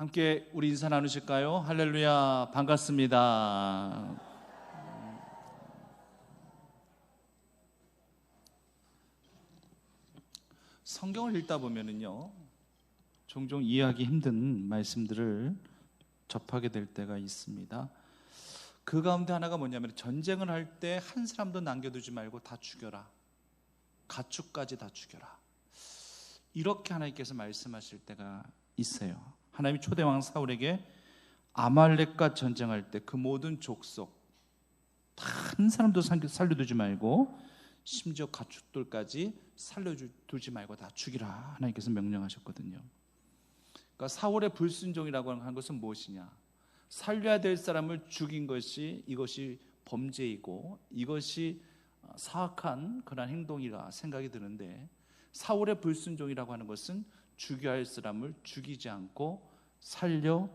함께 우리 인사 나누실까요? 할렐루야, 반갑습니다. 성경을 읽다 보면은요, 종종 이해하기 힘든 말씀들을 접하게 될 때가 있습니다. 그 가운데 하나가 뭐냐면, 전쟁을 할 때 한 사람도 남겨두지 말고 다 죽여라, 가축까지 다 죽여라, 이렇게 하나님께서 말씀하실 때가 있어요. 하나님이 초대왕 사울에게 아말렉과 전쟁할 때 그 모든 족속 다 한 사람도 살려두지 말고, 심지어 가축들까지 살려두지 말고 다 죽이라, 하나님께서 명령하셨거든요. 그러니까 사울의 불순종이라고 하는 것은 무엇이냐? 살려야 될 사람을 죽인 것이, 이것이 범죄이고 이것이 사악한 그런 행동이라 생각이 드는데, 사울의 불순종이라고 하는 것은 죽여야 할 사람을 죽이지 않고 살려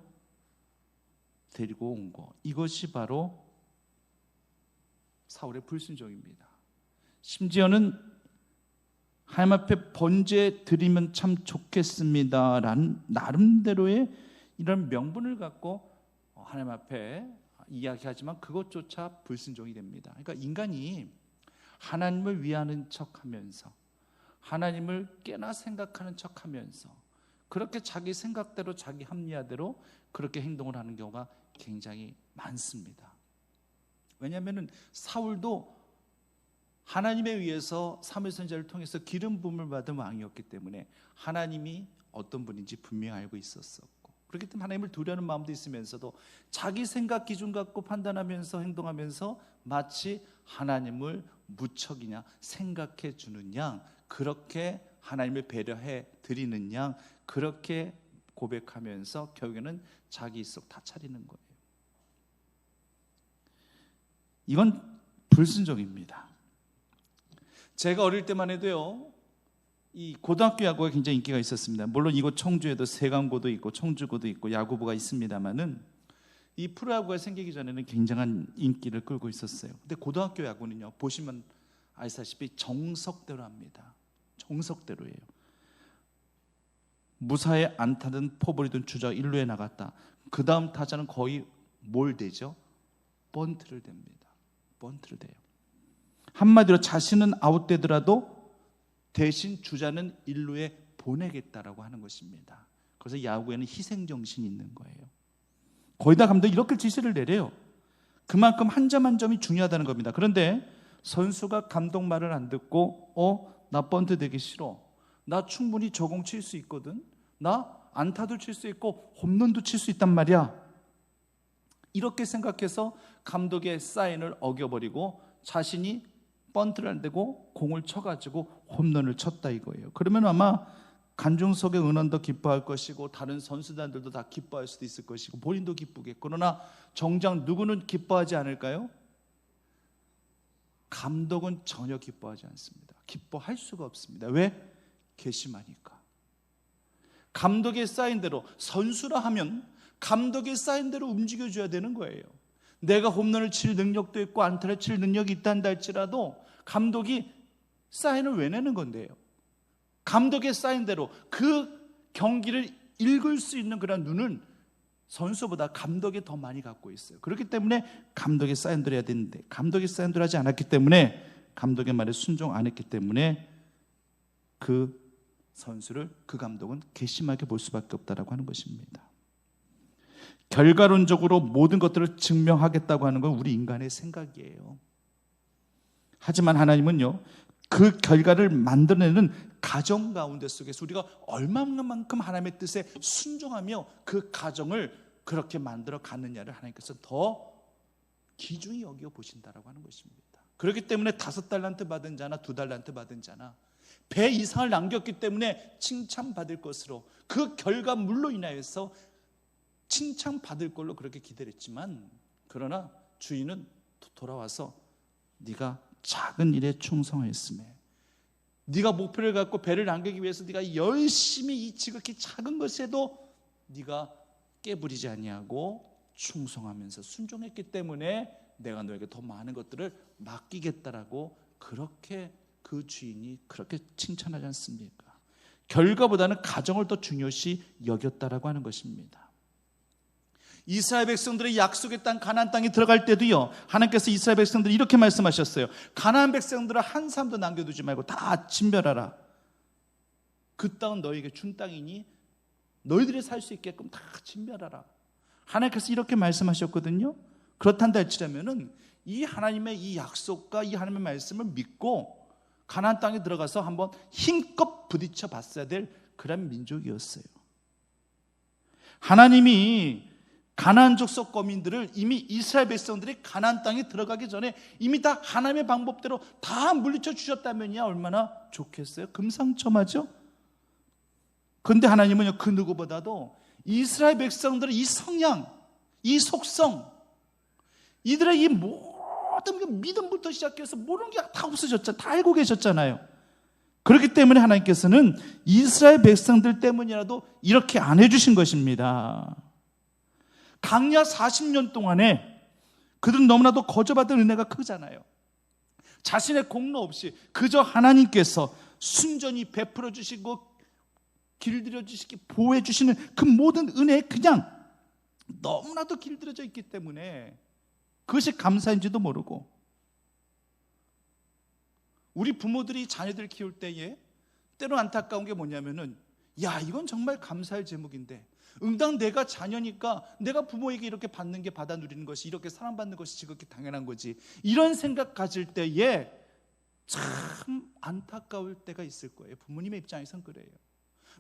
데리고 온 것, 이것이 바로 사울의 불순종입니다. 심지어는 하나님 앞에 번제 드리면 참 좋겠습니다라는 나름대로의 이런 명분을 갖고 하나님 앞에 이야기하지만 그것조차 불순종이 됩니다. 그러니까 인간이 하나님을 위하는 척하면서, 하나님을 깨나 생각하는 척하면서 그렇게 자기 생각대로, 자기 합리화대로 그렇게 행동을 하는 경우가 굉장히 많습니다. 왜냐하면 사울도 하나님에 의해서 사무엘 선지자를 통해서 기름 부음을 받은 왕이었기 때문에 하나님이 어떤 분인지 분명히 알고 있었었고, 그렇기 때문에 하나님을 두려워하는 마음도 있으면서도 자기 생각 기준 갖고 판단하면서 행동하면서 마치 하나님을 무척이냐 생각해 주는 양, 그렇게 하나님을 배려해 드리는 양, 그렇게 고백하면서 결국에는 자기 속 다 차리는 거예요. 이건 불순종입니다. 제가 어릴 때만 해도요, 이 고등학교 야구가 굉장히 인기가 있었습니다. 물론 이곳 청주에도 세강고도 있고 청주고도 있고 야구부가 있습니다만은, 이 프로야구가 생기기 전에는 굉장한 인기를 끌고 있었어요. 근데 고등학교 야구는요, 보시면 아시다시피 정석대로 합니다. 정석대로예요. 무사에 안타든 포볼이든 주자 1루에 나갔다, 그 다음 타자는 거의 뭘 대죠? 번트를 댑니다. 번트를 대요. 한마디로 자신은 아웃되더라도 대신 주자는 1루에 보내겠다라고 하는 것입니다. 그래서 야구에는 희생정신이 있는 거예요. 거의 다 감독이 이렇게 지시를 내려요. 그만큼 한 점 한 점이 중요하다는 겁니다. 그런데 선수가 감독 말을 안 듣고 나 번트 되기 싫어, 나 충분히 저공 칠 수 있거든, 나 안타도 칠 수 있고 홈런도 칠 수 있단 말이야, 이렇게 생각해서 감독의 사인을 어겨버리고 자신이 번트를 안 대고 공을 쳐가지고 홈런을 쳤다 이거예요. 그러면 아마 관중석의 은원도 기뻐할 것이고 다른 선수단들도 다 기뻐할 수도 있을 것이고 본인도 기쁘겠고, 그러나 정작 누구는 기뻐하지 않을까요? 감독은 전혀 기뻐하지 않습니다. 기뻐할 수가 없습니다. 왜? 괘씸하니까. 감독의 사인대로, 선수라 하면 감독의 사인대로 움직여줘야 되는 거예요. 내가 홈런을 칠 능력도 있고 안타를 칠 능력이 있단다 할지라도 감독이 사인을 왜 내는 건데요? 감독의 사인대로 그 경기를 읽을 수 있는 그런 눈은 선수보다 감독이 더 많이 갖고 있어요. 그렇기 때문에 감독의 사인대로 해야 되는데, 감독의 사인대로 하지 않았기 때문에, 감독의 말에 순종 안 했기 때문에 그 선수를, 그 감독은 괘씸하게 볼 수밖에 없다라고 하는 것입니다. 결과론적으로 모든 것들을 증명하겠다고 하는 건 우리 인간의 생각이에요. 하지만 하나님은요, 그 결과를 만들어내는 가정 가운데 속에서 우리가 얼마만큼 하나님의 뜻에 순종하며 그 가정을 그렇게 만들어 가느냐를 하나님께서 더 귀중히 여겨 보신다라고 하는 것입니다. 그렇기 때문에 5달란트 받은 자나 2달란트 받은 자나 배 이상을 남겼기 때문에 칭찬받을 것으로, 그 결과물로 인하여서 칭찬받을 걸로 그렇게 기대했지만, 그러나 주인은 돌아와서 네가 작은 일에 충성했음에, 네가 목표를 갖고 배를 남기기 위해서 네가 열심히 이 지극히 작은 것에도 네가 깨부리지 아니하고 충성하면서 순종했기 때문에 내가 너에게 더 많은 것들을 맡기겠다라고, 그렇게 그 주인이 그렇게 칭찬하지 않습니까? 결과보다는 가정을 더 중요시 여겼다라고 하는 것입니다. 이스라엘 백성들의 약속의 땅 가나안 땅에 들어갈 때도요, 하나님께서 이스라엘 백성들이 이렇게 말씀하셨어요. 가나안 백성들을 한 사람도 남겨두지 말고 다 진멸하라. 그 땅은 너희에게 준 땅이니 너희들이 살 수 있게끔 다 진멸하라. 하나님께서 이렇게 말씀하셨거든요. 그렇단다 할지라면은 이 하나님의 이 약속과 이 하나님의 말씀을 믿고 가나안 땅에 들어가서 한번 힘껏 부딪혀 봤어야 될 그런 민족이었어요. 하나님이 가나안 족속 거민들을 이미 이스라엘 백성들이 가나안 땅에 들어가기 전에 이미 다 하나님의 방법대로 다 물리쳐 주셨다면야 얼마나 좋겠어요. 금상첨화죠. 그런데 하나님은요, 그 누구보다도 이스라엘 백성들의 이 성향, 이 속성, 이들의 이 모든 믿음부터 시작해서 모르는 게 다 없어졌잖아요. 다 알고 계셨잖아요. 그렇기 때문에 하나님께서는 이스라엘 백성들 때문이라도 이렇게 안 해주신 것입니다. 강야 40년 동안에 그들은 너무나도 거저받은 은혜가 크잖아요. 자신의 공로 없이 그저 하나님께서 순전히 베풀어 주시고 길들여 주시기 보호해 주시는 그 모든 은혜에 그냥 너무나도 길들여져 있기 때문에 그것이 감사인지도 모르고, 우리 부모들이 자녀들 키울 때에 때로 안타까운 게 뭐냐면은, 야, 이건 정말 감사할 제목인데 응당 내가 자녀니까 내가 부모에게 이렇게 받는 게 받아 누리는 것이, 이렇게 사랑받는 것이 지극히 당연한 거지, 이런 생각 가질 때에 참 안타까울 때가 있을 거예요. 부모님의 입장에선 그래요.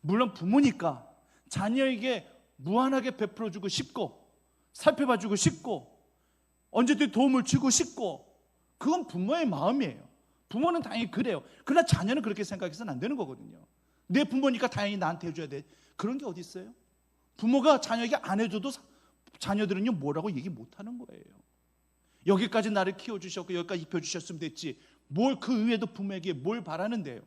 물론 부모니까 자녀에게 무한하게 베풀어주고 싶고 살펴봐주고 싶고 언제든 도움을 주고 싶고, 그건 부모의 마음이에요. 부모는 당연히 그래요. 그러나 자녀는 그렇게 생각해서는 안 되는 거거든요. 내 부모니까 당연히 나한테 해줘야 돼, 그런 게 어디 있어요? 부모가 자녀에게 안 해줘도 자녀들은요 뭐라고 얘기 못하는 거예요. 여기까지 나를 키워주셨고 여기까지 입혀주셨으면 됐지, 뭘 그 위에도 부모에게 뭘 바라는데요.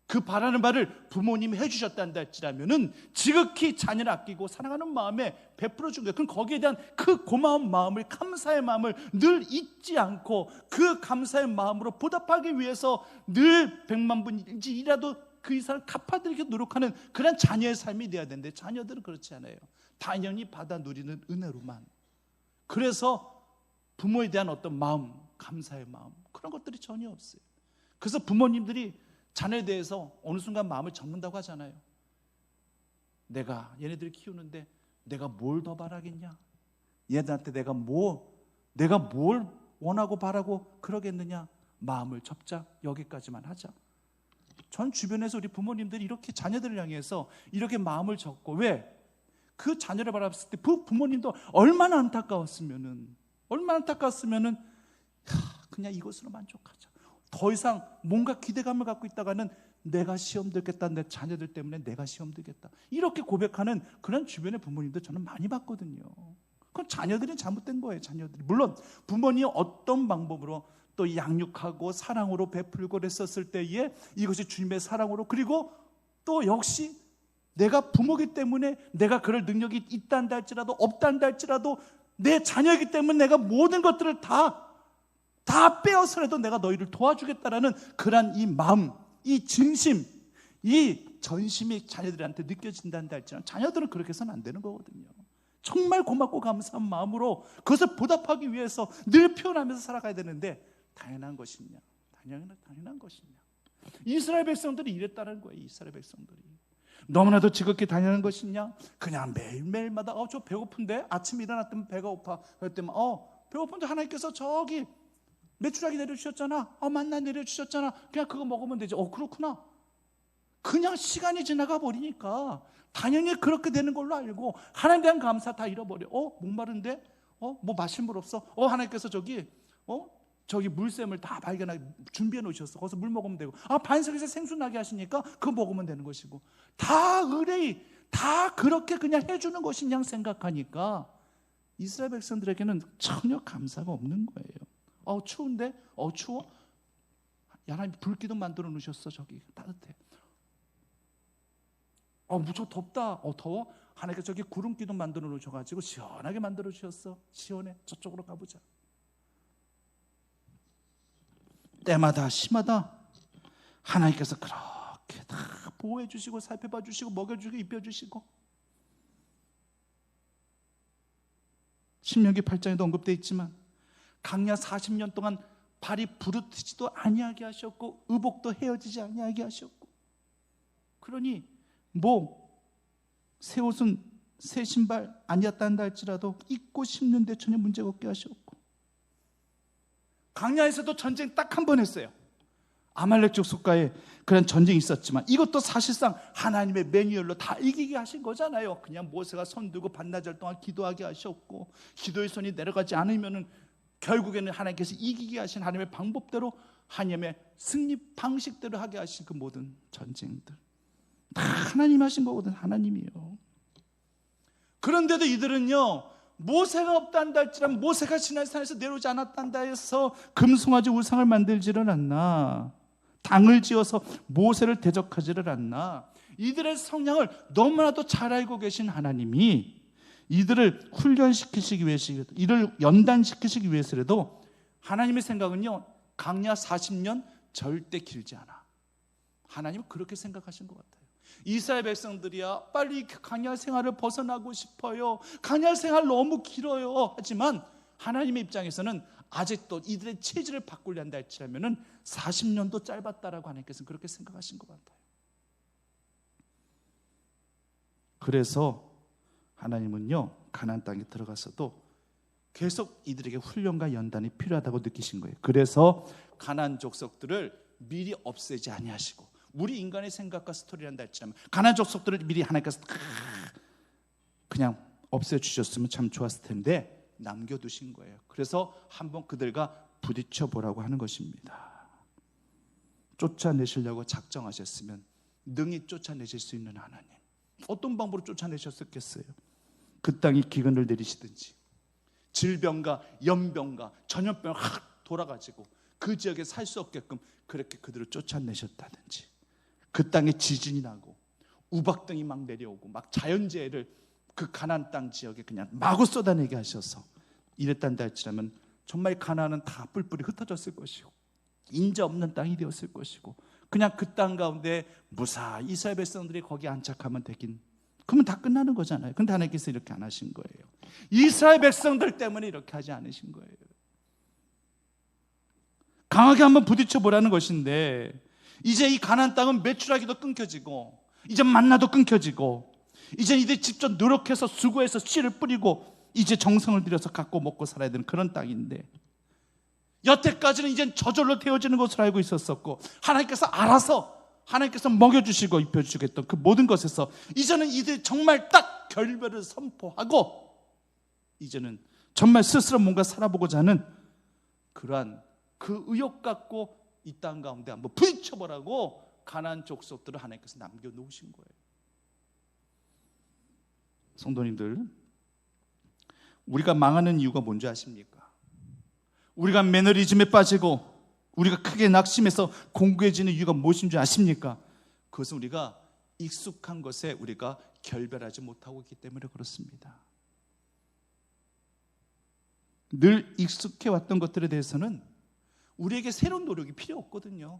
그 바라는 바를 부모님이 해주셨단다 할지라면은 지극히 자녀를 아끼고 사랑하는 마음에 베풀어 준 거예요. 그럼 거기에 대한 그 고마운 마음을, 감사의 마음을 늘 잊지 않고 그 감사의 마음으로 보답하기 위해서 늘 100만 분이라도 그 이상을 갚아드리기 노력하는 그런 자녀의 삶이 돼야 되는데, 자녀들은 그렇지 않아요. 당연히 받아 누리는 은혜로만. 그래서 부모에 대한 어떤 마음, 감사의 마음, 그런 것들이 전혀 없어요. 그래서 부모님들이 자녀에 대해서 어느 순간 마음을 접는다고 하잖아요. 내가 얘네들을 키우는데 내가 뭘 더 바라겠냐, 얘들한테 내가 뭘 원하고 바라고 그러겠느냐, 마음을 접자, 여기까지만 하자. 전 주변에서 우리 부모님들이 이렇게 자녀들을 향해서 이렇게 마음을 접고, 왜? 그 자녀를 바라봤을 때 그 부모님도 얼마나 안타까웠으면은 그냥 이것으로 만족하자, 더 이상 뭔가 기대감을 갖고 있다가는 내가 시험 들겠다, 내 자녀들 때문에 내가 시험 들겠다, 이렇게 고백하는 그런 주변의 부모님들 저는 많이 봤거든요. 그건 자녀들이 잘못된 거예요. 자녀들이. 물론 부모님이 어떤 방법으로 또 양육하고 사랑으로 베풀고 그랬었을 때에 이것이 주님의 사랑으로, 그리고 또 역시 내가 부모이기 때문에 내가 그럴 능력이 있단다 할지라도 없단다 할지라도 내 자녀이기 때문에 내가 모든 것들을 다 빼어서라도 내가 너희를 도와주겠다라는 그런 이 마음, 이 진심, 이 전심이 자녀들한테 느껴진단다 할지라도 자녀들은 그렇게 해서는 안 되는 거거든요. 정말 고맙고 감사한 마음으로 그것을 보답하기 위해서 늘 표현하면서 살아가야 되는데, 당연한 것이냐? 당연한 것이냐? 이스라엘 백성들이 이랬다는 거예요. 이스라엘 백성들이 너무나도 지극히 당연한 것이냐? 그냥 매일매일마다 저 배고픈데, 아침에 일어났더니 배가 고파, 그랬더니 배고픈데 하나님께서 저기 메추라기 내려주셨잖아, 만나 내려주셨잖아, 그냥 그거 먹으면 되지. 그렇구나. 그냥 시간이 지나가 버리니까 당연히 그렇게 되는 걸로 알고 하나님에 대한 감사 다 잃어버려. 목마른데 뭐 마실 물 없어? 하나님께서 저기 물샘을 다 발견하게 준비해 놓으셨어. 거기서 물 먹으면 되고, 반석에서 생수 나게 하시니까 그거 먹으면 되는 것이고, 다 의뢰이 다 그렇게 그냥 해주는 것인 양 생각하니까 이스라엘 백성들에게는 전혀 감사가 없는 거예요. 추운데? 추워? 하나님 불기둥 만들어 놓으셨어. 저기 따뜻해. 무척 덥다. 더워? 하나님께서 저기 구름기둥 만들어 놓으셔가지고 시원하게 만들어 주셨어. 시원해. 저쪽으로 가보자. 때마다 시마다 하나님께서 그렇게 다 보호해 주시고 살펴봐 주시고 먹여 주시고 입혀 주시고, 신명기 8장에도 언급되어 있지만 광야 40년 동안 발이 부르트지도 아니하게 하셨고 의복도 헤어지지 아니하게 하셨고, 그러니 새 옷은 새 신발 아니었다 한다 할지라도 입고 심는데 전혀 문제가 없게 하셨고, 광야에서도 전쟁 딱 한 번 했어요. 아말렉 족속과의 그런 전쟁이 있었지만 이것도 사실상 하나님의 매뉴얼로 다 이기게 하신 거잖아요. 그냥 모세가 손 들고 반나절 동안 기도하게 하셨고, 기도의 손이 내려가지 않으면은 결국에는 하나님께서 이기게 하신 하나님의 방법대로, 하나님의 승리 방식대로 하게 하신 그 모든 전쟁들 다 하나님 하신 거거든. 하나님이요. 그런데도 이들은요, 모세가 없단다 할지라도 모세가 시내산에서 내려오지 않았단다 해서 금송아지 우상을 만들지를 않나, 당을 지어서 모세를 대적하지를 않나. 이들의 성향을 너무나도 잘 알고 계신 하나님이 이들을 훈련시키시기 위해서, 이를 연단시키시기 위해서라도 하나님의 생각은요, 광야 40년 절대 길지 않아. 하나님은 그렇게 생각하신 것 같아요. 이스라엘 백성들이야 빨리 광야 생활을 벗어나고 싶어요. 광야 생활 너무 길어요. 하지만 하나님의 입장에서는 아직도 이들의 체질을 바꾸려 한다 할지라면 40년도 짧았다라고 하나님께서는 그렇게 생각하신 것 같아요. 그래서 하나님은요, 가나안 땅에 들어가서도 계속 이들에게 훈련과 연단이 필요하다고 느끼신 거예요. 그래서 가나안 족속들을 미리 없애지 아니하시고, 우리 인간의 생각과 스토리란다 할지라면 가나안 족속들을 미리 하나님께서 그냥 없애주셨으면 참 좋았을 텐데 남겨두신 거예요. 그래서 한번 그들과 부딪혀 보라고 하는 것입니다. 쫓아내시려고 작정하셨으면 능히 쫓아내실 수 있는 하나님, 어떤 방법으로 쫓아내셨겠어요? 그 땅에 기근을 내리시든지, 질병과 연병과 전염병을 확 돌아가지고 그 지역에 살 수 없게끔 그렇게 그들을 쫓아내셨다든지, 그 땅에 지진이 나고 우박등이 막 내려오고 막 자연재해를 그 가나안 땅 지역에 그냥 마구 쏟아내게 하셔서 이랬단다 할지라면 정말 가나안은 다 뿔뿔이 흩어졌을 것이고 인자 없는 땅이 되었을 것이고, 그냥 그 땅 가운데 무사히 이스라엘 백성들이 거기 안착하면 되긴, 그러면 다 끝나는 거잖아요. 근데 하나님께서 이렇게 안 하신 거예요. 이스라엘 백성들 때문에 이렇게 하지 않으신 거예요. 강하게 한번 부딪혀 보라는 것인데, 이제 이 가나안 땅은 매출하기도 끊겨지고, 이제 만나도 끊겨지고, 이제 이들 직접 노력해서 수고해서 씨를 뿌리고 이제 정성을 들여서 갖고 먹고 살아야 되는 그런 땅인데, 여태까지는 이젠 저절로 되어지는 것으로 알고 있었었고, 하나님께서 알아서 하나님께서 먹여주시고 입혀주시겠던 그 모든 것에서 이제는 이들 정말 딱 결별을 선포하고, 이제는 정말 스스로 뭔가 살아보고자 하는 그러한 그 의욕 갖고 이 땅 가운데 한번 부딪혀보라고 가나안 족속들을 하나님께서 남겨놓으신 거예요. 성도님들, 우리가 망하는 이유가 뭔지 아십니까? 우리가 매너리즘에 빠지고 우리가 크게 낙심해서 공고해지는 이유가 무엇인지 아십니까? 그것은 우리가 익숙한 것에 우리가 결별하지 못하고 있기 때문에 그렇습니다. 늘 익숙해왔던 것들에 대해서는 우리에게 새로운 노력이 필요 없거든요.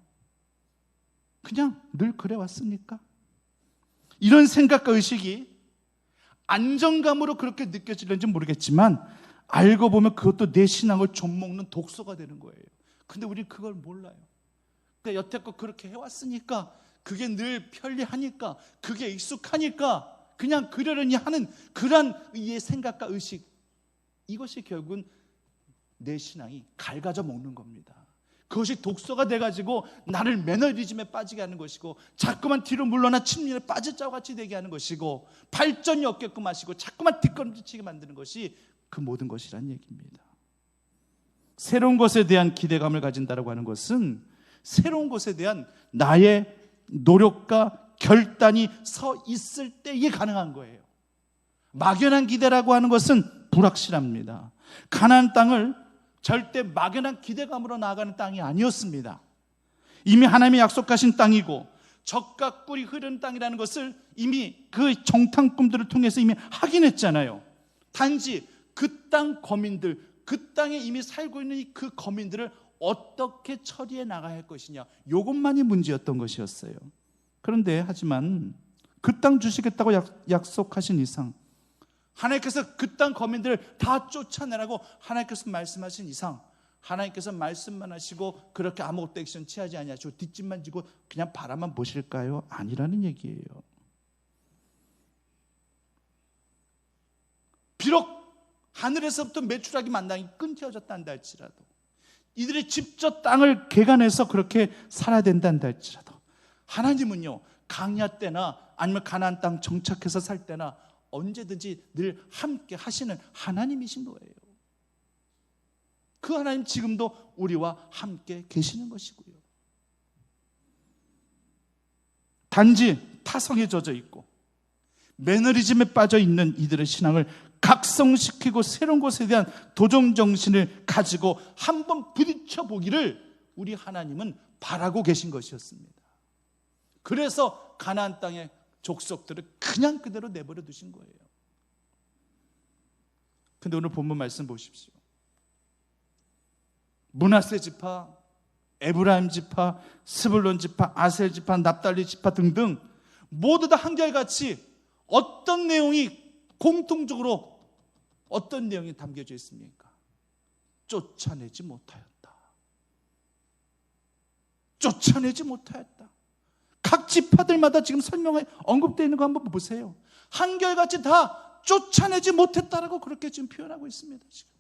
그냥 늘 그래왔으니까. 이런 생각과 의식이 안정감으로 그렇게 느껴지는지 모르겠지만, 알고 보면 그것도 내 신앙을 좀먹는 독소가 되는 거예요. 근데 우리는 그걸 몰라요. 그러니까 여태껏 그렇게 해왔으니까, 그게 늘 편리하니까, 그게 익숙하니까 그냥 그러려니 하는 그런 이 생각과 의식, 이것이 결국은 내 신앙이 갈가져 먹는 겁니다. 그것이 독소가 돼가지고 나를 매너리즘에 빠지게 하는 것이고, 자꾸만 뒤로 물러나 침륜에 빠질 자와 같이 되게 하는 것이고, 발전이 없게끔 하시고 자꾸만 뒷걸음치게 만드는 것이 그 모든 것이란 얘기입니다. 새로운 것에 대한 기대감을 가진다라고 하는 것은 새로운 것에 대한 나의 노력과 결단이 서 있을 때에 가능한 거예요. 막연한 기대라고 하는 것은 불확실합니다. 가나안 땅을 절대 막연한 기대감으로 나아가는 땅이 아니었습니다. 이미 하나님이 약속하신 땅이고 젖과 꿀이 흐르는 땅이라는 것을 이미 그 정탐꾼들을 통해서 이미 확인했잖아요. 단지 그 땅 거민들, 그 땅에 이미 살고 있는 그 거민들을 어떻게 처리해 나가야 할 것이냐, 이것만이 문제였던 것이었어요. 그런데 하지만 그 땅 주시겠다고 약속하신 이상 하나님께서 그 땅 거민들을 다 쫓아내라고 하나님께서 말씀하신 이상, 하나님께서 말씀만 하시고 그렇게 아무것도 액션 취하지 아니하시고 뒷짐만 지고 그냥 바라만 보실까요? 아니라는 얘기예요. 비록 하늘에서부터 메추라기 만당이 끊겨졌다 한다 할지라도, 이들의 집저 땅을 개간해서 그렇게 살아야 된다 한다 할지라도, 하나님은요, 강야 때나 아니면 가나안 땅 정착해서 살 때나 언제든지 늘 함께 하시는 하나님이신 거예요. 그 하나님 지금도 우리와 함께 계시는 것이고요. 단지 타성에 젖어 있고 매너리즘에 빠져 있는 이들의 신앙을 각성시키고 새로운 것에 대한 도전정신을 가지고 한번 부딪혀 보기를 우리 하나님은 바라고 계신 것이었습니다. 그래서 가나안 땅의 족속들을 그냥 그대로 내버려 두신 거예요. 근데 오늘 본문 말씀 보십시오. 므낫세 지파, 에브라임 지파, 스불론 지파, 아셀 지파, 납달리 지파 등등 모두 다 한결같이 어떤 내용이 공통적으로 어떤 내용이 담겨져 있습니까? 쫓아내지 못하였다. 쫓아내지 못하였다. 각 지파들마다 지금 설명에 언급되어 있는 거 한번 보세요. 한결같이 다 쫓아내지 못했다라고 그렇게 지금 표현하고 있습니다. 지금.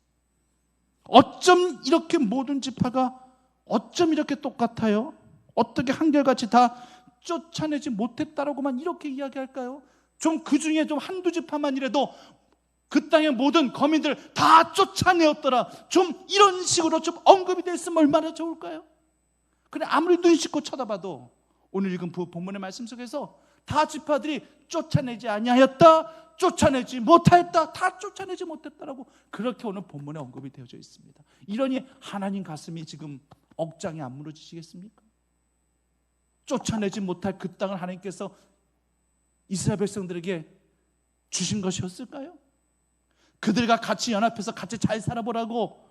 어쩜 이렇게 모든 지파가 어쩜 이렇게 똑같아요? 어떻게 한결같이 다 쫓아내지 못했다라고만 이렇게 이야기할까요? 좀 그 중에 좀 한두 지파만이라도 그 땅의 모든 거민들 다 쫓아내었더라, 좀 이런 식으로 좀 언급이 됐으면 얼마나 좋을까요? 그래, 아무리 눈 씻고 쳐다봐도 오늘 읽은 본문의 말씀 속에서 다 지파들이 쫓아내지 아니하였다, 쫓아내지 못하였다, 다 쫓아내지 못했다라고 그렇게 오늘 본문에 언급이 되어져 있습니다. 이러니 하나님 가슴이 지금 억장이 안 무너지시겠습니까? 쫓아내지 못할 그 땅을 하나님께서 이스라엘 백성들에게 주신 것이었을까요? 그들과 같이 연합해서 같이 잘 살아보라고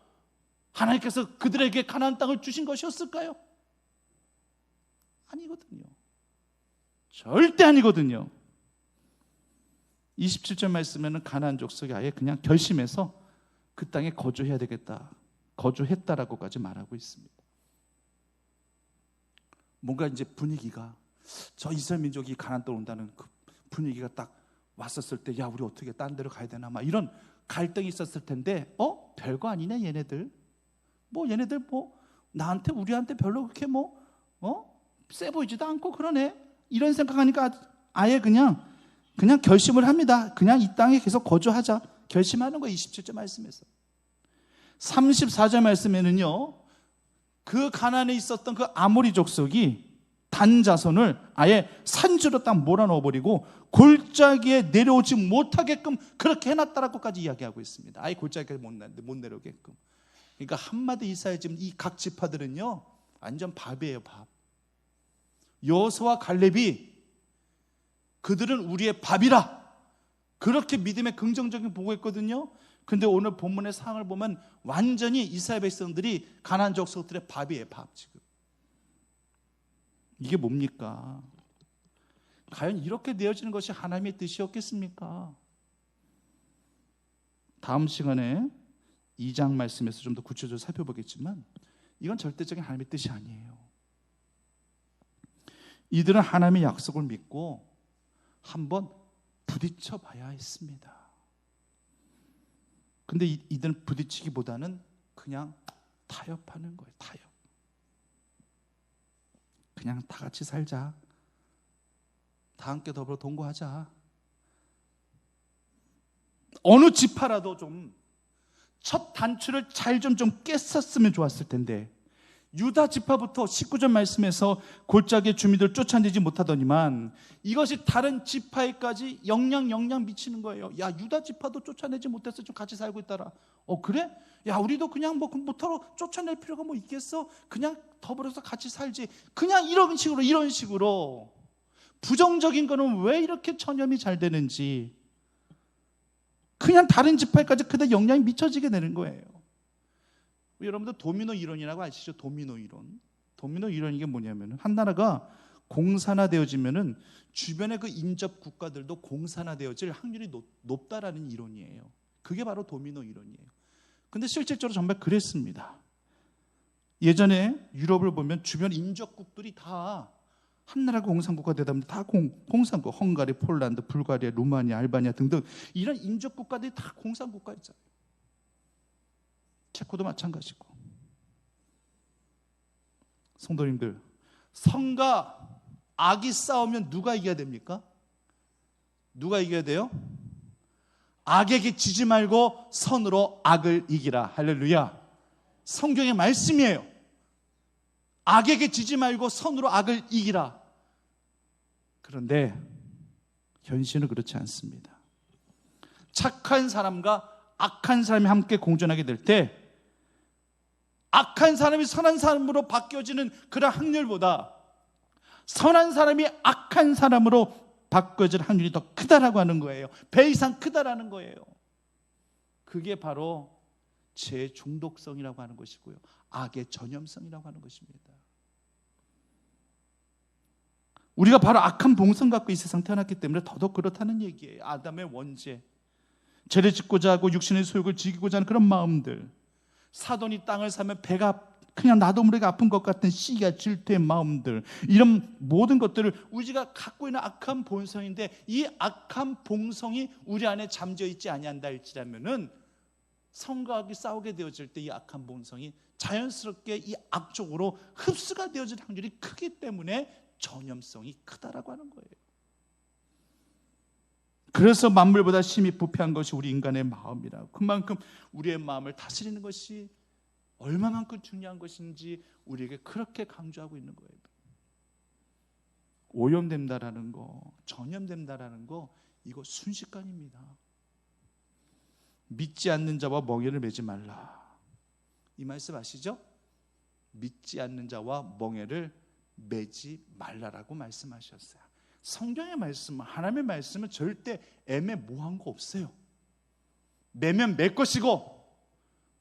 하나님께서 그들에게 가나안 땅을 주신 것이었을까요? 아니거든요. 절대 아니거든요. 27절 말씀에는 가나안 족속이 아예 그냥 결심해서 그 땅에 거주해야 되겠다, 거주했다라고까지 말하고 있습니다. 뭔가 이제 분위기가, 저 이스라엘 민족이 가나안 땅 온다는 그 분위기가 딱 왔었을 때, 야, 우리 어떻게 딴 데로 가야 되나, 막 이런 갈등이 있었을 텐데, 별거 아니네 얘네들. 얘네들 나한테, 우리한테 별로 그렇게 세 보이지도 않고 그러네, 이런 생각하니까 아예 그냥 결심을 합니다. 그냥 이 땅에 계속 거주하자 결심하는 거예요. 27절 말씀에서. 34절 말씀에는요, 그 가나안에 있었던 그 아모리 족속이 단 자손을 아예 산지로 딱 몰아넣어버리고 골짜기에 내려오지 못하게끔 그렇게 해놨다라고까지 이야기하고 있습니다. 아예 골짜기에 못 내려오게끔. 그러니까 한마디 이사야 지금 이 각 지파들은요, 완전 밥이에요, 밥. 여호수아와 갈렙이 그들은 우리의 밥이라 그렇게 믿음의 긍정적인 보고했거든요. 근데 오늘 본문의 상황을 보면 완전히 이스라엘 백성들이 가나안 족속들의 밥이에요, 밥. 지금 이게 뭡니까? 과연 이렇게 되어지는 것이 하나님의 뜻이었겠습니까? 다음 시간에 2장 말씀에서 좀 더 구체적으로 살펴보겠지만 이건 절대적인 하나님의 뜻이 아니에요. 이들은 하나님의 약속을 믿고 한번 부딪혀 봐야 했습니다. 근데 이들은 부딪히기보다는 그냥 타협하는 거예요. 타협. 그냥 다 같이 살자. 다 함께 더불어 동거하자. 어느 지파라도 좀 첫 단추를 잘 좀 깼었으면 좋았을 텐데, 유다 지파부터 19절 말씀에서 골짜기의 주민들 쫓아내지 못하더니만 이것이 다른 지파에까지 영향 미치는 거예요. 야, 유다 지파도 쫓아내지 못해서 좀 같이 살고 있더라. 그래? 야, 우리도 그냥 뭐터로 쫓아낼 필요가 있겠어? 그냥 더불어서 같이 살지. 그냥 이런 식으로 부정적인 거는 왜 이렇게 전염이 잘 되는지, 그냥 다른 지파에까지 그대로 영향이 미쳐지게 되는 거예요. 여러분들 도미노 이론이라고 아시죠? 도미노 이론. 도미노 이론이 게 뭐냐면, 한 나라가 공산화되어지면은 주변의 그 인접 국가들도 공산화되어질 확률이 높다라는 이론이에요. 그게 바로 도미노 이론이에요. 근데 실질적으로 정말 그랬습니다. 예전에 유럽을 보면 주변 인접국들이 다 한 나라가 공산국가 되다 보면 다 공산국, 헝가리, 폴란드, 불가리아, 루마니아, 알바니아 등등 이런 인접국가들이 다 공산국가였잖아요. 체코도 마찬가지고. 성도님들, 성과 악이 싸우면 누가 이겨야 됩니까? 누가 이겨야 돼요? 악에게 지지 말고 선으로 악을 이기라. 할렐루야. 성경의 말씀이에요. 악에게 지지 말고 선으로 악을 이기라. 그런데 현실은 그렇지 않습니다. 착한 사람과 악한 사람이 함께 공존하게 될 때 악한 사람이 선한 사람으로 바뀌어지는 그런 확률보다 선한 사람이 악한 사람으로 바뀌어질 확률이 더 크다라고 하는 거예요. 배 이상 크다라는 거예요. 그게 바로 죄의 중독성이라고 하는 것이고요, 악의 전염성이라고 하는 것입니다. 우리가 바로 악한 본성 갖고 이 세상 태어났기 때문에 더더욱 그렇다는 얘기예요. 아담의 원죄, 죄를 짓고자 하고 육신의 소욕을 즐기고자 하는 그런 마음들, 사돈이 땅을 사면 배가 그냥 나도 모르게 아픈 것 같은 시기와 질투의 마음들, 이런 모든 것들을 우리가 갖고 있는 악한 본성인데, 이 악한 본성이 우리 안에 잠져 있지 아니한다 할지라면은 성과 악이 싸우게 되어질 때 이 악한 본성이 자연스럽게 이 악 쪽으로 흡수가 되어질 확률이 크기 때문에 전염성이 크다라고 하는 거예요. 그래서 만물보다 심히 부패한 것이 우리 인간의 마음이라고. 그만큼 우리의 마음을 다스리는 것이 얼마만큼 중요한 것인지 우리에게 그렇게 강조하고 있는 거예요. 오염된다라는 거, 전염된다라는 거, 이거 순식간입니다. 믿지 않는 자와 멍에를 매지 말라. 이 말씀 아시죠? 믿지 않는 자와 멍에를 매지 말라라고 말씀하셨어요. 성경의 말씀은, 하나님의 말씀은 절대 애매모호한 거 없어요. 매면 맬 것이고,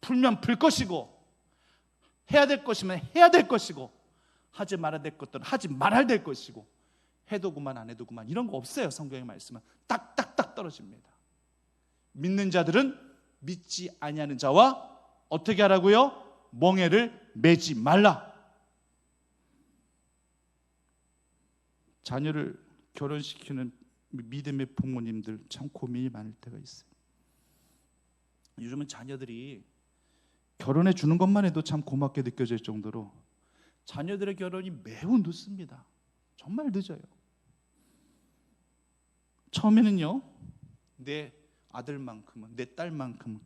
풀면 풀 것이고, 해야 될 것이면 해야 될 것이고, 하지 말아야 될 것들은 하지 말아야 될 것이고, 해도 그만 안 해도 그만, 이런 거 없어요. 성경의 말씀은 딱딱딱 떨어집니다. 믿는 자들은 믿지 아니하는 자와 어떻게 하라고요? 멍에를 매지 말라. 자녀를 결혼시키는 믿음의 부모님들 참 고민이 많을 때가 있어요. 요즘은 자녀들이 결혼해 주는 것만 해도 참 고맙게 느껴질 정도로 자녀들의 결혼이 매우 늦습니다. 정말 늦어요. 처음에는요, 내 아들만큼은, 내 딸만큼은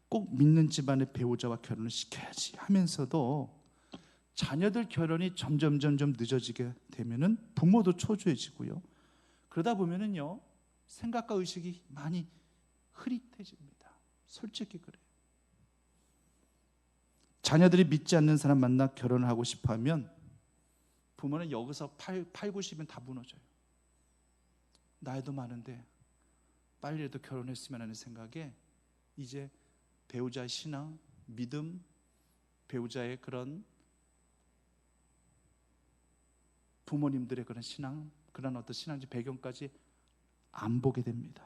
꼭 믿는 집안의 배우자와 결혼을 시켜야지 하면서도 자녀들 결혼이 점점 늦어지게 되면은 부모도 초조해지고요. 그러다 보면은요, 생각과 의식이 많이 흐릿해집니다. 솔직히 그래요. 자녀들이 믿지 않는 사람 만나 결혼을 하고 싶어 하면 부모는 여기서 80은 다 무너져요. 나이도 많은데 빨리라도 결혼했으면 하는 생각에 이제 배우자의 신앙, 믿음, 배우자의 그런 부모님들의 그런 신앙, 그런 어떤 신앙적 배경까지 안 보게 됩니다.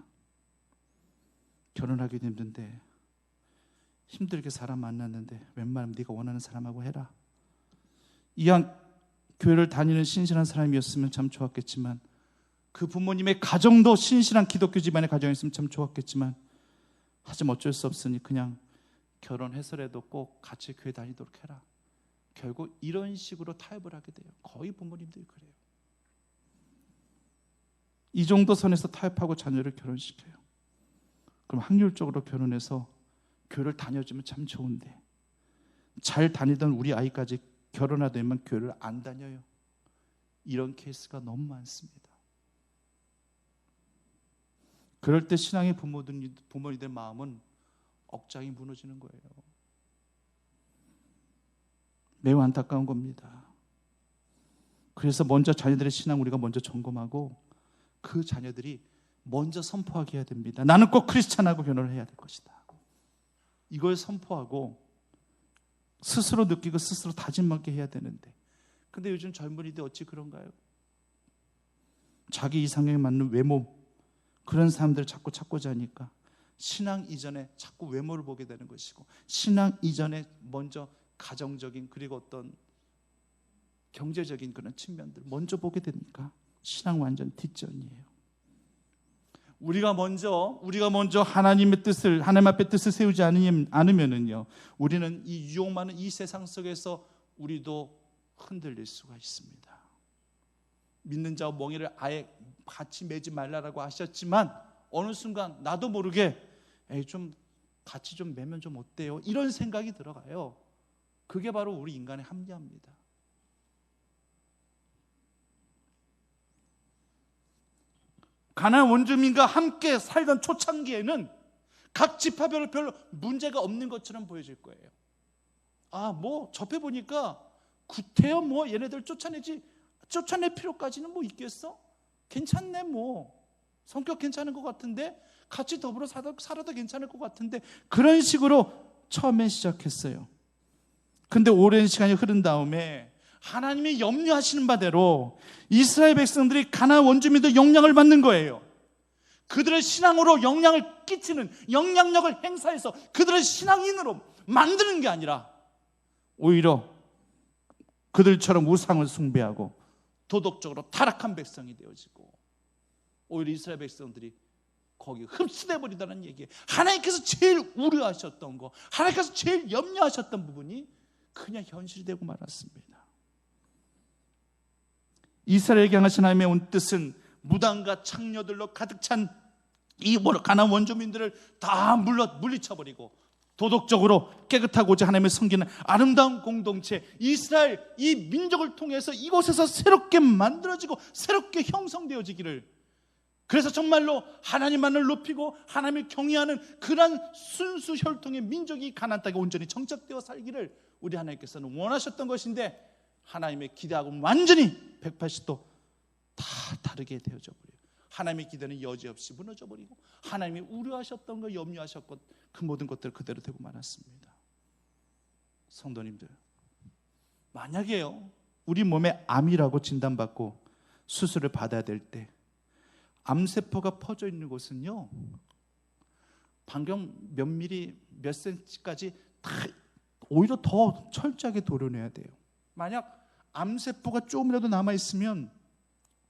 결혼하기도 힘든데, 힘들게 사람 만났는데 웬만하면 네가 원하는 사람하고 해라. 이왕 교회를 다니는 신실한 사람이었으면 참 좋았겠지만, 그 부모님의 가정도 신실한 기독교 집안의 가정이었으면 참 좋았겠지만, 하지만 어쩔 수 없으니 그냥 결혼해서라도 꼭 같이 교회 다니도록 해라. 결국 이런 식으로 타협을 하게 돼요. 거의 부모님들이 그래요. 이 정도 선에서 타협하고 자녀를 결혼시켜요. 그럼 확률적으로 결혼해서 교회를 다녀주면 참 좋은데, 잘 다니던 우리 아이까지 결혼하되면 교회를 안 다녀요. 이런 케이스가 너무 많습니다. 그럴 때 신앙의 부모님들 마음은 억장이 무너지는 거예요. 매우 안타까운 겁니다. 그래서 먼저 자녀들의 신앙 우리가 먼저 점검하고, 그 자녀들이 먼저 선포하게 해야 됩니다. 나는 꼭 크리스찬하고 결혼을 해야 될 것이다. 이걸 선포하고 스스로 느끼고 스스로 다짐하게 해야 되는데, 근데 요즘 젊은이들 어찌 그런가요? 자기 이상형에 맞는 외모, 그런 사람들을 자꾸 찾고자 하니까 신앙 이전에 자꾸 외모를 보게 되는 것이고, 신앙 이전에 먼저 가정적인 그리고 어떤 경제적인 그런 측면들 먼저 보게 되니까 신앙 완전 뒷전이에요. 우리가 먼저 하나님 앞에 뜻을 세우지 않으면은요, 우리는 이 유혹 많은 이 세상 속에서 우리도 흔들릴 수가 있습니다. 믿는 자와 멍에를 아예 같이 매지 말라라고 하셨지만 어느 순간 나도 모르게 좀 같이 좀 매면 좀 어때요? 이런 생각이 들어가요. 그게 바로 우리 인간의 합리화입니다. 가나안 원주민과 함께 살던 초창기에는 각 지파별로 별로 문제가 없는 것처럼 보여질 거예요. 접해보니까 구태여 얘네들 쫓아낼 필요까지는 있겠어? 괜찮네, 성격 괜찮은 것 같은데, 같이 더불어 살아도 괜찮을 것 같은데, 그런 식으로 처음에 시작했어요. 근데 오랜 시간이 흐른 다음에 하나님이 염려하시는 바대로 이스라엘 백성들이 가나안 원주민들 영향을 받는 거예요. 그들의 신앙으로 영향을 끼치는, 영향력을 행사해서 그들의 신앙인으로 만드는 게 아니라 오히려 그들처럼 우상을 숭배하고 도덕적으로 타락한 백성이 되어지고, 오히려 이스라엘 백성들이 거기 흡수돼 버리다는 얘기예요. 하나님께서 제일 우려하셨던 거, 하나님께서 제일 염려하셨던 부분이 그냥 현실이 되고 말았습니다. 이스라엘에게 향하신 하나님의 온 뜻은 무당과 창녀들로 가득 찬 이 가나안 원주민들을 다 물리쳐버리고 도덕적으로 깨끗하고자 하나님을 섬기는 아름다운 공동체, 이스라엘, 이 민족을 통해서 이곳에서 새롭게 만들어지고 새롭게 형성되어지기를, 그래서 정말로 하나님만을 높이고 하나님을 경외하는 그런 순수 혈통의 민족이 가나안 땅에 온전히 정착되어 살기를 우리 하나님께서는 원하셨던 것인데, 하나님의 기대하고는 완전히 180도 다 다르게 되어져 버려요. 하나님의 기대는 여지없이 무너져 버리고, 하나님이 우려하셨던 거, 염려하셨던 그 모든 것들 그대로 되고 말았습니다. 성도님들, 만약에요, 우리 몸에 암이라고 진단받고 수술을 받아야 될 때 암세포가 퍼져 있는 곳은요, 반경 몇 미리 몇 센치까지 다 오히려 더 철저하게 도려내야 돼요. 만약 암세포가 조금이라도 남아있으면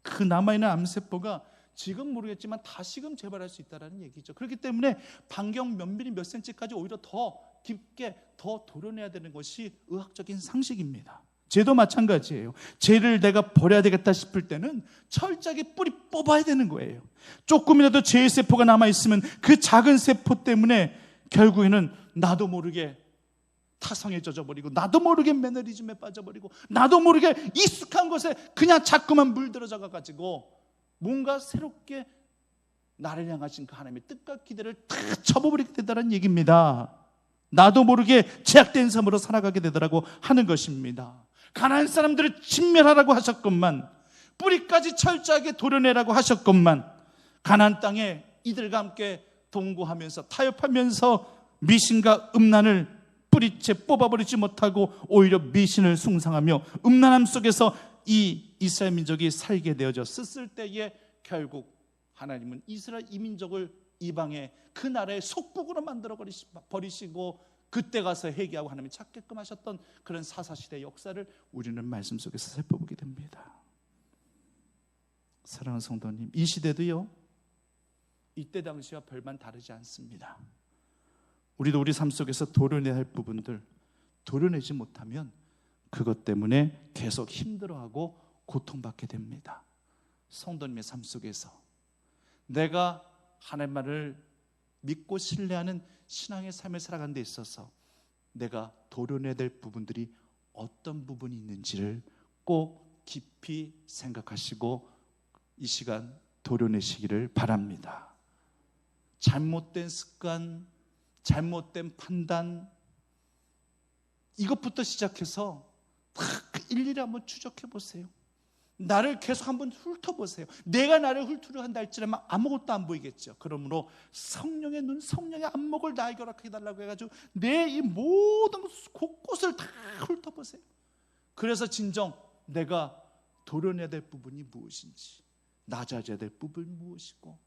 그 남아있는 암세포가 지금 모르겠지만 다시금 재발할 수 있다는 얘기죠. 그렇기 때문에 반경 몇 미리 몇 센치까지 오히려 더 깊게 더 도려내야 되는 것이 의학적인 상식입니다. 죄도 마찬가지예요. 죄를 내가 버려야 되겠다 싶을 때는 철저하게 뿌리 뽑아야 되는 거예요. 조금이라도 죄의 세포가 남아있으면 그 작은 세포 때문에 결국에는 나도 모르게 타성에 젖어버리고, 나도 모르게 매너리즘에 빠져버리고, 나도 모르게 익숙한 것에 그냥 자꾸만 물들어져가지고 뭔가 새롭게 나를 향하신 그 하나님의 뜻과 기대를 다 접어버리게 되더라는 얘기입니다. 나도 모르게 제약된 삶으로 살아가게 되더라고 하는 것입니다. 가나안 사람들을 진멸하라고 하셨건만, 뿌리까지 철저하게 도려내라고 하셨건만, 가나안 땅에 이들과 함께 동거하면서 타협하면서 미신과 음란을 뿌리채 뽑아버리지 못하고 오히려 미신을 숭상하며 음란함 속에서 이 이스라엘 민족이 살게 되어졌을 때에 결국 하나님은 이스라엘 이 민족을 이방의 그 나라의 속국으로 만들어 버리시고, 그때 가서 회개하고 하나님이 찾게끔 하셨던 그런 사사시대의 역사를 우리는 말씀 속에서 살펴보게 됩니다. 사랑하는 성도님, 이 시대도요, 이때 당시와 별반 다르지 않습니다. 우리도 우리 삶 속에서 도려내야 할 부분들 도려내지 못하면 그것 때문에 계속 힘들어하고 고통받게 됩니다. 성도님의 삶 속에서 내가 하나님만을 믿고 신뢰하는 신앙의 삶을 살아가는 데 있어서 내가 도려내야 될 부분들이 어떤 부분이 있는지를 꼭 깊이 생각하시고 이 시간 도려내시기를 바랍니다. 잘못된 습관, 잘못된 판단, 이것부터 시작해서 다 일일이 한번 추적해 보세요. 나를 계속 한번 훑어보세요. 내가 나를 훑으려 한다 할지라도 아무것도 안 보이겠죠. 그러므로 성령의 눈, 성령의 안목을 나에게 허락해 달라고 해가지고 내 이 모든 곳곳을 다 훑어보세요. 그래서 진정 내가 도려내야 될 부분이 무엇인지, 낮아져야 될 부분이 무엇이고,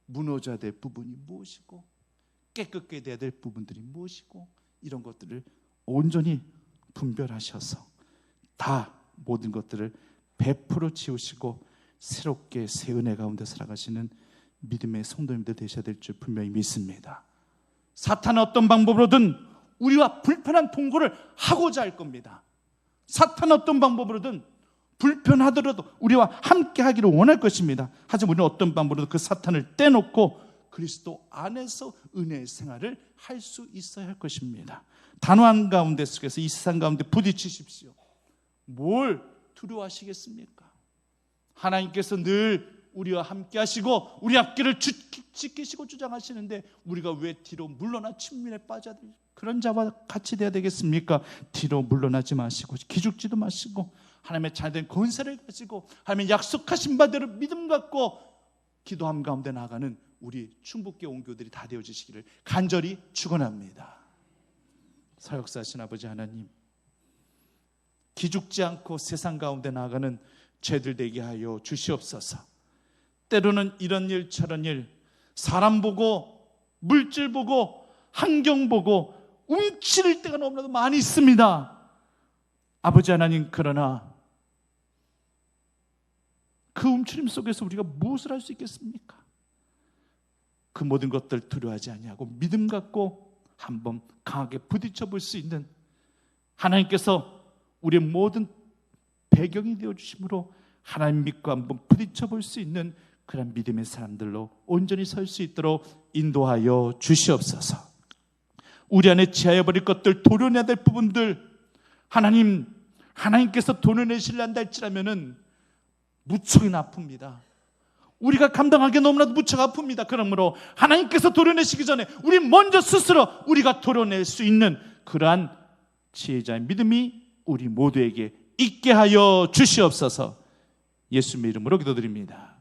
무너져야 될 부분이 무엇이고, 깨끗게 돼야 될 부분들이 무엇이고, 이런 것들을 온전히 분별하셔서 다 모든 것들을 100% 지우시고 새롭게 새 은혜 가운데 살아가시는 믿음의 성도님들 되셔야 될 줄 분명히 믿습니다. 사탄은 어떤 방법으로든 우리와 불편한 통고를 하고자 할 겁니다. 사탄은 어떤 방법으로든 불편하더라도 우리와 함께 하기를 원할 것입니다. 하지만 우리는 어떤 방법으로든 그 사탄을 떼놓고 그리스도 안에서 은혜의 생활을 할 수 있어야 할 것입니다. 단호한 가운데 속에서 이 세상 가운데 부딪히십시오. 뭘 두려워하시겠습니까? 하나님께서 늘 우리와 함께 하시고 우리 앞길을 지키시고 주장하시는데 우리가 왜 뒤로 물러나 침륜에 빠져야 될 그런 자와 같이 되어야 되겠습니까? 뒤로 물러나지 마시고 기죽지도 마시고 하나님의 잘된 권세를 가지고 하나님의 약속하신 바대로 믿음 갖고 기도함 가운데 나아가는 우리 충북교 온교들이 다 되어지시기를 간절히 축원합니다. 사역사하신 아버지 하나님, 기죽지 않고 세상 가운데 나아가는 죄들 되게 하여 주시옵소서. 때로는 이런 일 저런 일, 사람 보고 물질 보고 환경 보고 움츠릴 때가 너무나도 많이 있습니다. 아버지 하나님, 그러나 그 움츠림 속에서 우리가 무엇을 할 수 있겠습니까? 그 모든 것들 두려워하지 아니하고 믿음 갖고 한번 강하게 부딪혀 볼 수 있는, 하나님께서 우리의 모든 배경이 되어주심으로 하나님 믿고 한번 부딪혀 볼 수 있는 그런 믿음의 사람들로 온전히 설 수 있도록 인도하여 주시옵소서. 우리 안에 제하여버릴 것들, 도려내야 될 부분들, 하나님께서 도려내시려 한다 할지라면은 무척이나 아픕니다. 우리가 감당하기 너무나도 무척 아픕니다. 그러므로 하나님께서 도려내시기 전에 우리 먼저 스스로 우리가 도려낼 수 있는 그러한 지혜자의 믿음이 우리 모두에게 있게 하여 주시옵소서. 예수님의 이름으로 기도드립니다.